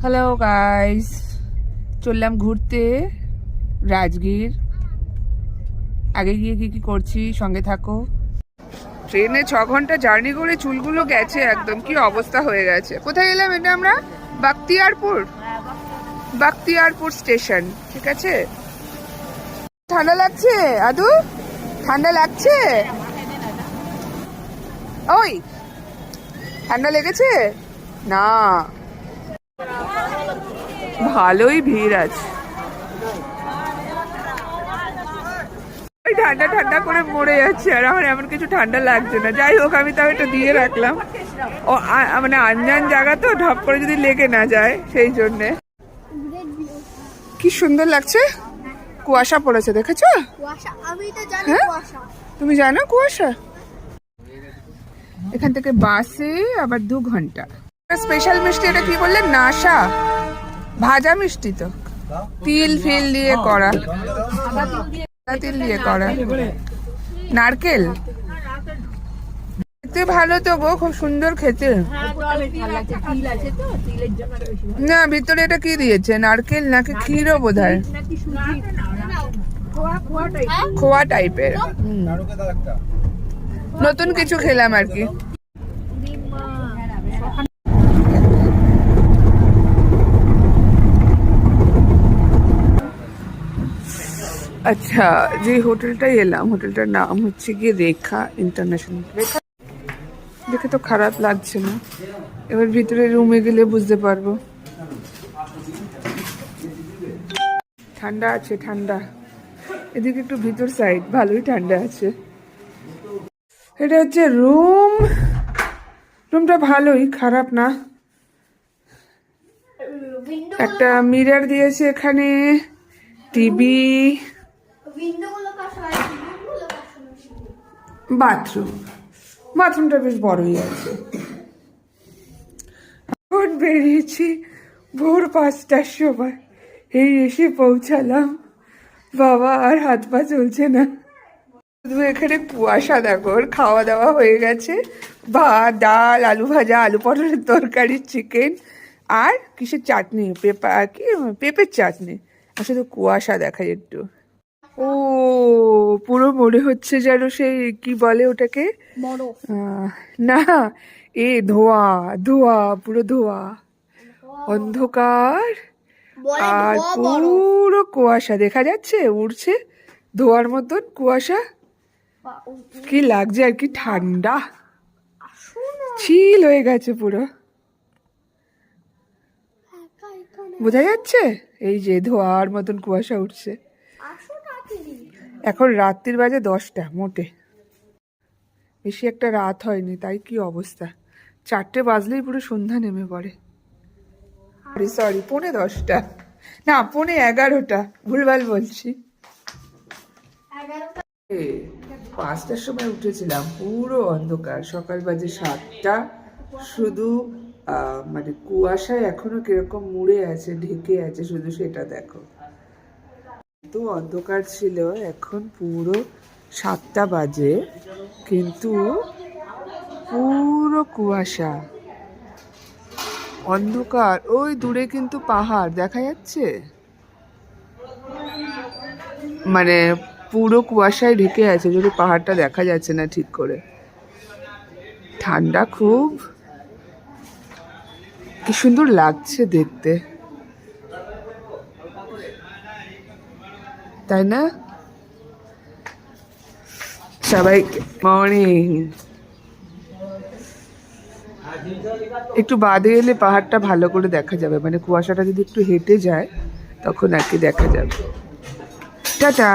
Hello guys, চললাম ঘুরতে রাজগীর। আগে গিয়ে কি কি করছি সঙ্গে থাকো। ট্রেনে 6 ঘন্টা জার্নি করে চুলগুলো গেছে একদম, কি অবস্থা হয়ে গেছে। কোথায় এলাম এটা আমরা? বাখতিয়ারপুর স্টেশন। ঠিক আছে, ঠান্ডা লাগছে আদু? ঠান্ডা লাগছে? ওই ঠান্ডা লেগেছে না? ভালোই ভিড় আছে। ঠান্ডা ঠান্ডা করে মরে যাচ্ছে, আর আমার এমন কিছু ঠান্ডা লাগছে না। যাই হোক, আমি তাও এটা দিয়ে রাখলাম। ও মানে আনজান জায়গা তো, ঢপ করে যদি লেগে না যায় সেই জন্যে। কি সুন্দর লাগছে, কুয়াশা পড়েছে দেখেছো? হ্যাঁ, তুমি জানো কুয়াশা? এখান থেকে বাসে আবার 2 ঘন্টা। স্পেশাল মিষ্টি, এটা কি বললেন? নাশা ভাজা মিষ্টি তো, তিল ফিল দিয়ে করা, তিল দিয়ে করা, নারকেল। খেতে ভালো তো গো, খুব সুন্দর খেতে। না, ভিতরে এটা কি দিয়েছে? নারকেল নাকি ক্ষীরও বোধহয়, খোয়া টাইপের। নতুন কিছু খেলাম আর কি। আচ্ছা, যে হোটেলটাই এলাম, হোটেলটার নাম হচ্ছে গিয়ে রেখা ইন্টারন্যাশনাল। রেখা দেখে তো খারাপ লাগছে না, এবার ভিতরে রুমে গেলে বুঝতে পারবো। ঠান্ডা আছে, ঠান্ডা। এদিকে একটু ভিতর সাইড ভালোই ঠান্ডা আছে। এটা হচ্ছে রুম। রুমটা ভালোই, খারাপ না। একটা মিরর দিয়েছে এখানে, টিভি, বাথরুম। বাথরুমটা বেশ বড়ই আছে। এখন বেরিয়েছি ভোর 5টার সময়, এই এসে পৌঁছালাম। বাবা, আর হাত পা চলছে না। শুধু এখানে কুয়াশা দেখো। খাওয়া দাওয়া হয়ে গেছে, ভাত, ডাল, আলু ভাজা, আলু পটলের তরকারি, চিকেন, আর কিসের চাটনি, পেঁপের চাটনি। আর শুধু কুয়াশা দেখায় একটু। ও, পুরো মনে হচ্ছে যেন সেই কি বলে ওটাকে, না, ধোয়া ধোয়া, পুরো ধোয়া, অন্ধকার, আর পুরো কুয়াশা দেখা যাচ্ছে, উড়ছে ধোয়ার মতন কুয়াশা। কি লাগছে, আর কি ঠান্ডা, চিল হয়ে গেছে পুরো। বোঝা যাচ্ছে এই যে ধোয়ার মতন কুয়াশা উঠছে। এখন রাত্রির বাজে 10টা, মোটে বেশি একটা রাত হয়নি, তাই কি অবস্থা। 4টে বাজলেই পুরো সন্ধ্যা নেমে পড়ে। সরি, 10:45, না 11:15, ভুলভাল বলছি। 5টার সময় উঠেছিলাম, পুরো অন্ধকার। সকাল বাজে 7টা, শুধু মানে কুয়াশায় এখনো কিরকম মুড়ে আছে, ঢেকে আছে, শুধু সেটা দেখো। তো অন্ধকার ছিল, এখন পুরো 7টা বাজে, কিন্তু পুরো কুয়াশা, অন্ধকার। ওই দূরে কিন্তু পাহাড় দেখা যাচ্ছে, মানে পুরো কুয়াশায় ঢেকে আছে, যদি পাহাড়টা দেখা যাচ্ছে না ঠিক করে। ঠান্ডা খুব, কি সুন্দর লাগছে দেখতে, তাই না? সবাইকে মর্নিং। একটু বাদে এলে পাহাড়টা ভালো করে দেখা যাবে, মানে কুয়াশাটা যদি একটু হেঁটে যায় তখন আর কি দেখা যাবে। টাটা।